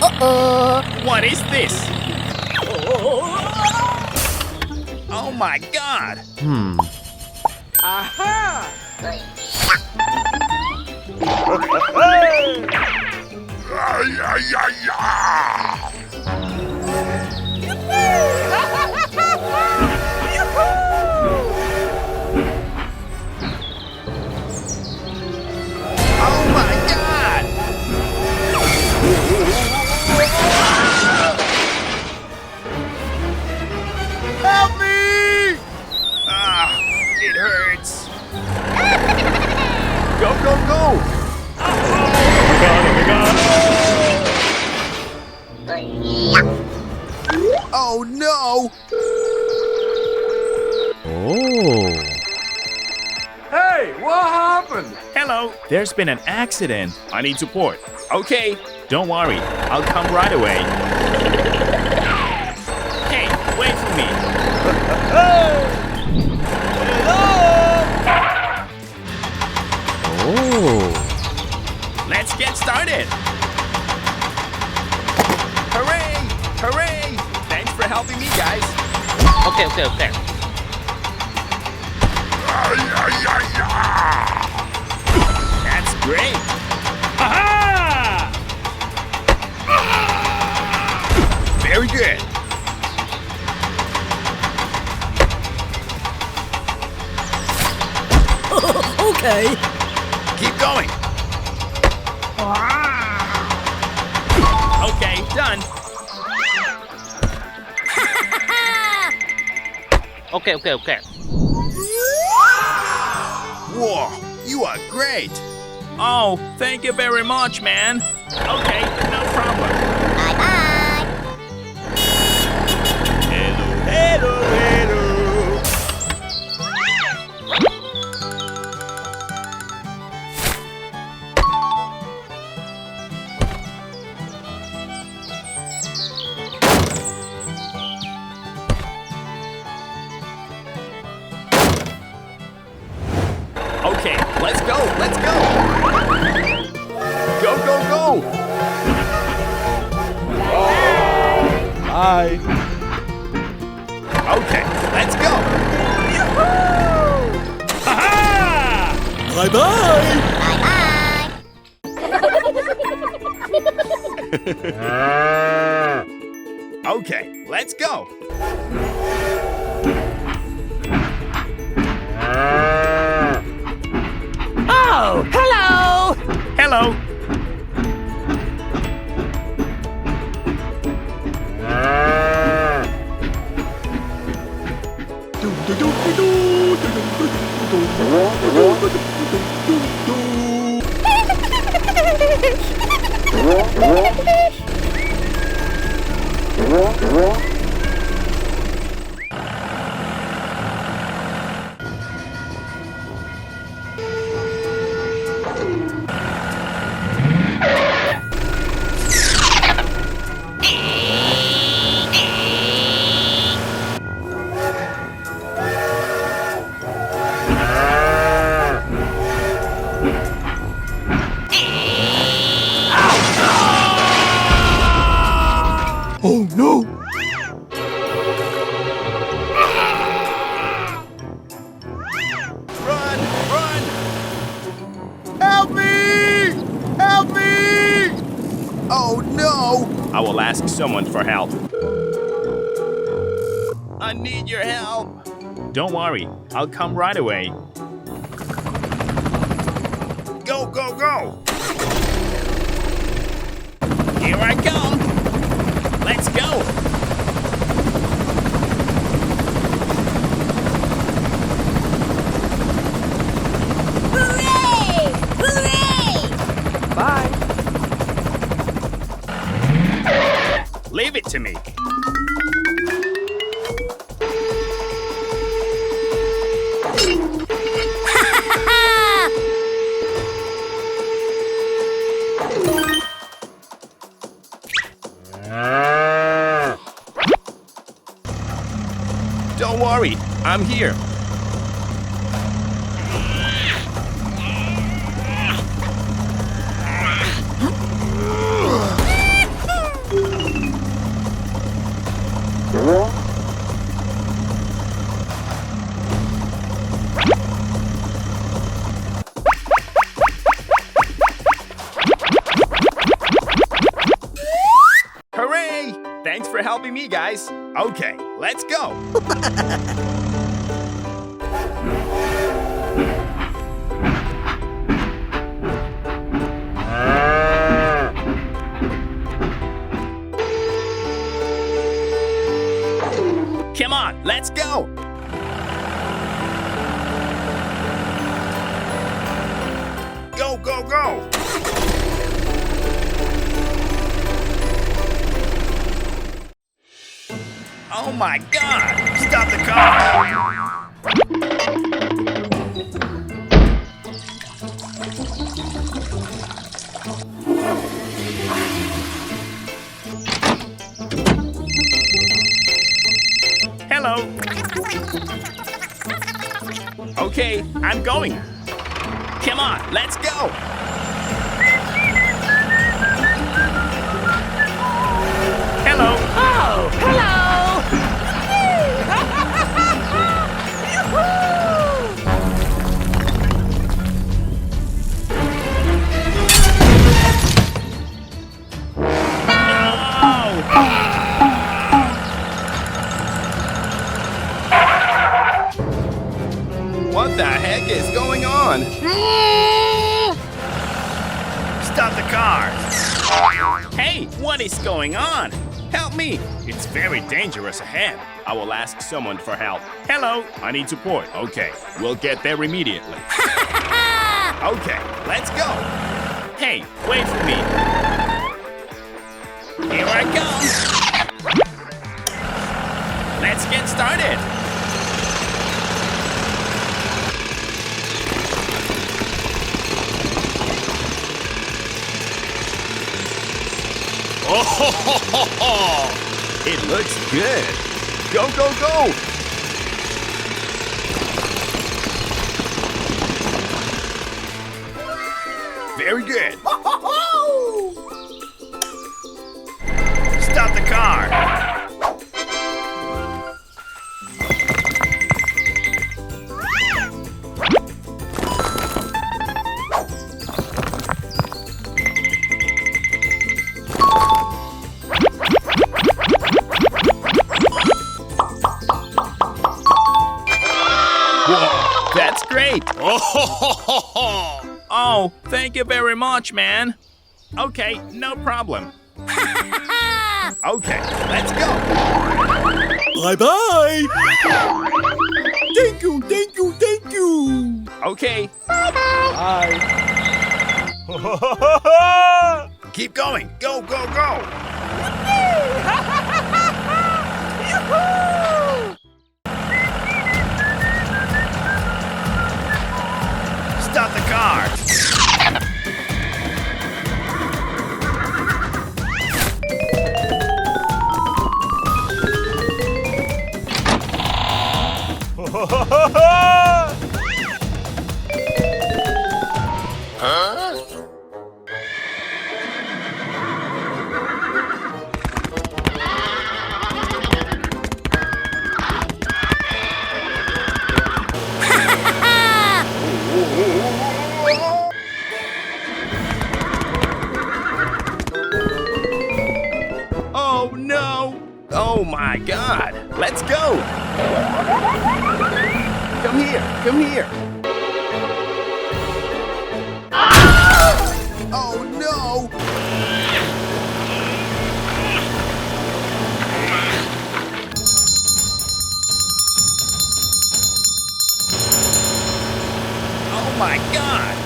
Uh-oh. What is this? Oh my God! Aha! Oh my God! Help me! Ah, it hurts. Go, go, go! Oh no! Hey, what happened? Hello. There's been an accident. I need support. Okay. Don't worry. I'll come right away. Hey, wait for me. Let's get started. Hooray! Hooray! Thanks for helping me, guys. Okay. That's great. Very good. Okay. Keep going. Okay, done. Okay. Whoa, you are great. Oh, thank you very much, man. Okay, no problem. Bye-bye. Hello. Okay, let's go. Go, go, go! Bye. Okay, let's go. Bye-bye. Okay, let's go. Oh, hello. Hello. Oh no! Run! Help me! Help me! Oh no! I will ask someone for help. I need your help. Don't worry, I'll come right away. Go! Here I come. Let's go. Hooray! Hooray! Bye. Leave it to me. Don't worry, I'm here. Thanks for helping me, guys. Okay, let's go. Come on, let's go. Go, go, go. Oh my God! Stop the car! Hello. Okay, I'm going. Come on, let's go. Hello. Oh, hello. What the heck is going on? Stop the car! Hey, what is going on? Help me! It's very dangerous ahead. I will ask someone for help. Hello, I need support. Okay, we'll get there immediately. Okay, let's go. Hey, wait for me. Here I come. Let's get started. Oh, it looks good. Go, go, go. Very good. Stop the car. Whoa, that's great. Oh, thank you very much, man. Okay, no problem. Okay, let's go. Bye-bye. Thank you, thank you, thank you. Okay, Bye. keep going. Go, go, go. Stop the car. Oh no! Oh my God! Let's go! Come here! Come here! Oh no! Oh my God!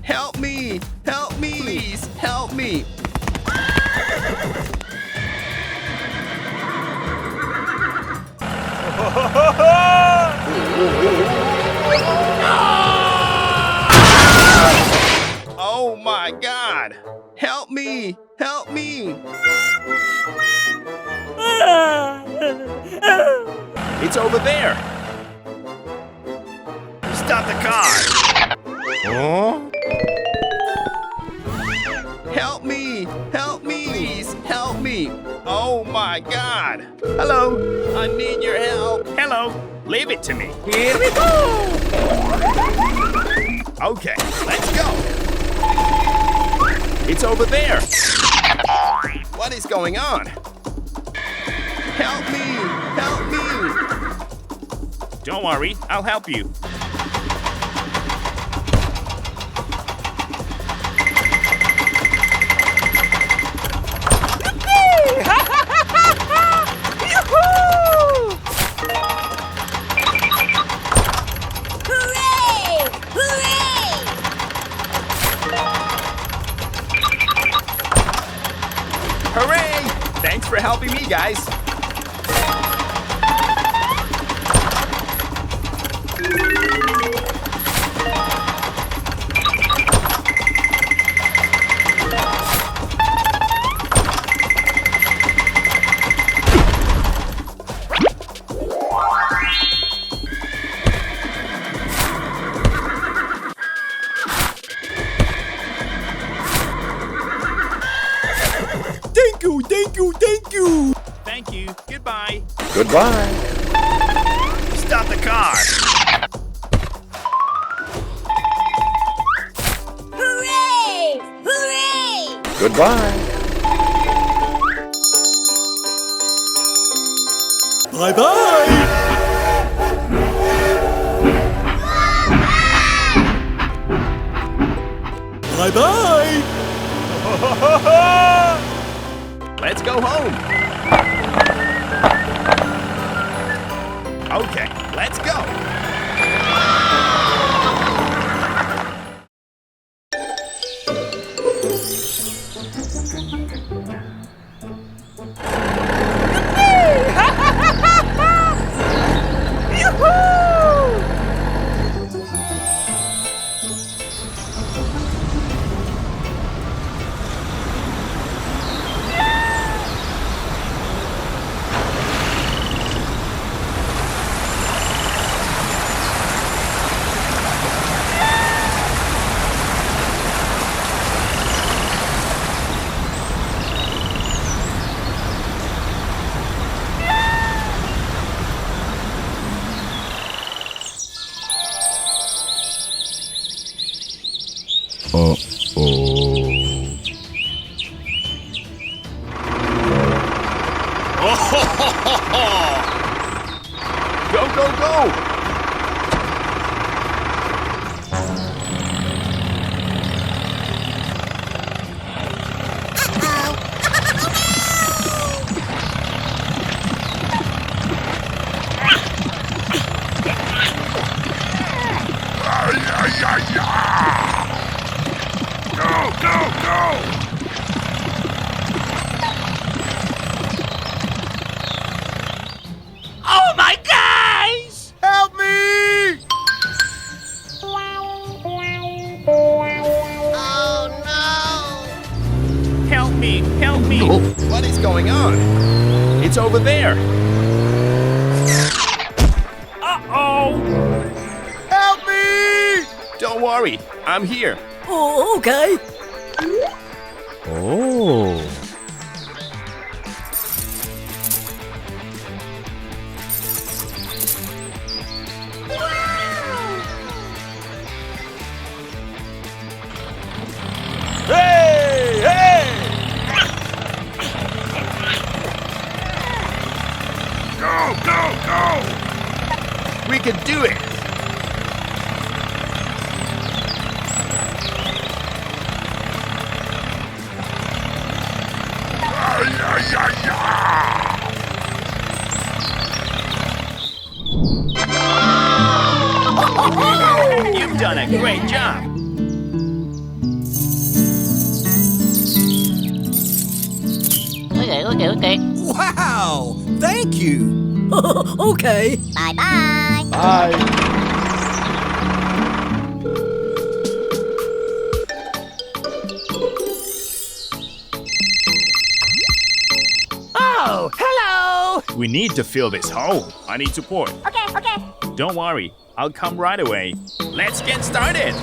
Help me! Help me! Please, help me! Oh my God! Help me! Help me! It's over there! Stop the car! Huh? Help me! my God! Hello! I need your help! Hello! Leave it to me! Here we go! Okay, let's go! It's over there! What is going on? Help me! Help me! Don't worry, I'll help you. Hooray! Hooray! Hooray! Thanks for helping me, guys. Thank you, thank you, thank you. Thank you. Goodbye. Goodbye. Stop the car. Hooray! Hooray! Goodbye. Bye-bye. Bye-bye. Let's go home. Okay, let's go. Go, go, go! Go, go, go! Oh my gosh! Help me! Help me, help me! What is going on? It's over there. Uh-oh! Help me! Don't worry, I'm here. Oh, okay. Oh. Hey, hey! Go, go, go! We can do it! You've done a great job! Okay. Wow! Thank you. Okay. Bye-bye. Bye. Oh, hello! We need to fill this hole. I need support. Okay. Don't worry, I'll come right away. Let's get started!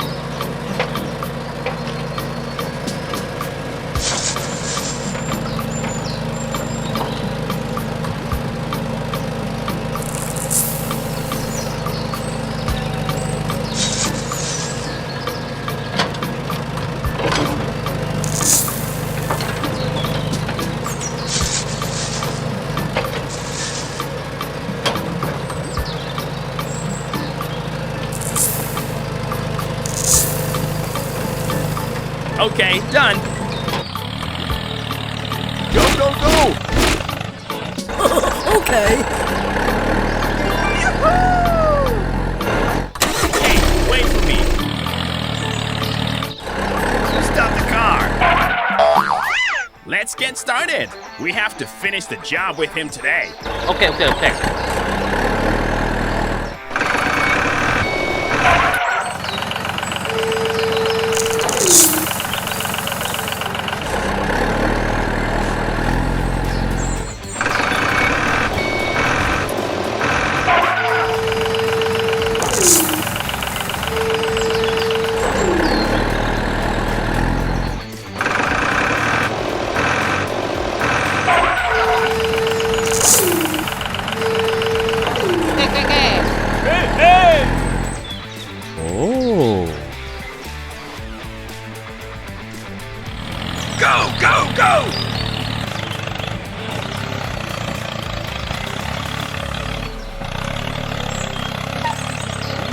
Okay, done. Go, go, go! Okay. Hey, wait for me. Stop the car! Let's get started. We have to finish the job with him today. Okay, okay, okay. Oh. Go, go, go!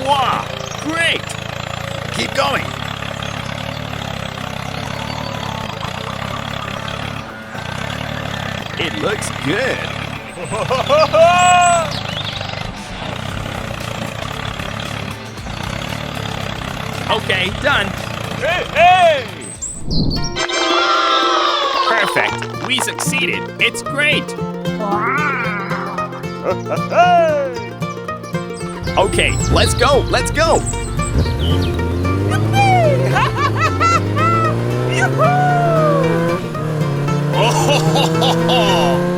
Wow, great. Keep going! It looks good. Okay, done. Perfect. We succeeded. It's great. Okay, let's go. Let's go. Oh,